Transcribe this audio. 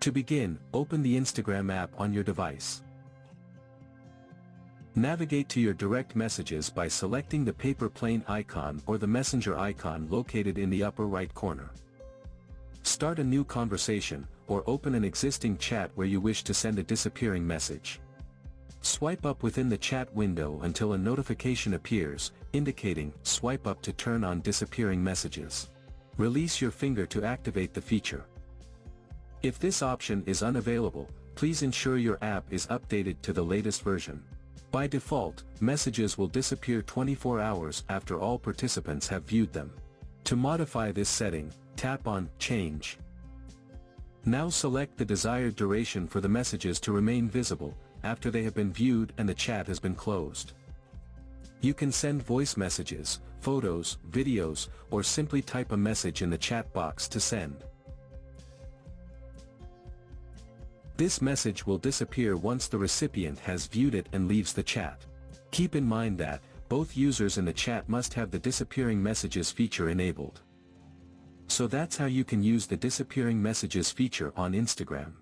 To begin, open the Instagram app on your device. Navigate to your direct messages by selecting the paper plane icon or the messenger icon located in the upper right corner. Start a new conversation, or open an existing chat where you wish to send a disappearing message. Swipe up within the chat window until a notification appears, indicating "Swipe up to turn on disappearing messages." Release your finger to activate the feature. If this option is unavailable, please ensure your app is updated to the latest version. By default, messages will disappear 24 hours after all participants have viewed them. To modify this setting, tap on "Change." Now select the desired duration for the messages to remain visible, after they have been viewed and the chat has been closed. You can send voice messages, photos, videos, or simply type a message in the chat box to send. This message will disappear once the recipient has viewed it and leaves the chat. Keep in mind that both users in the chat must have the disappearing messages feature enabled. So that's how you can use the disappearing messages feature on Instagram.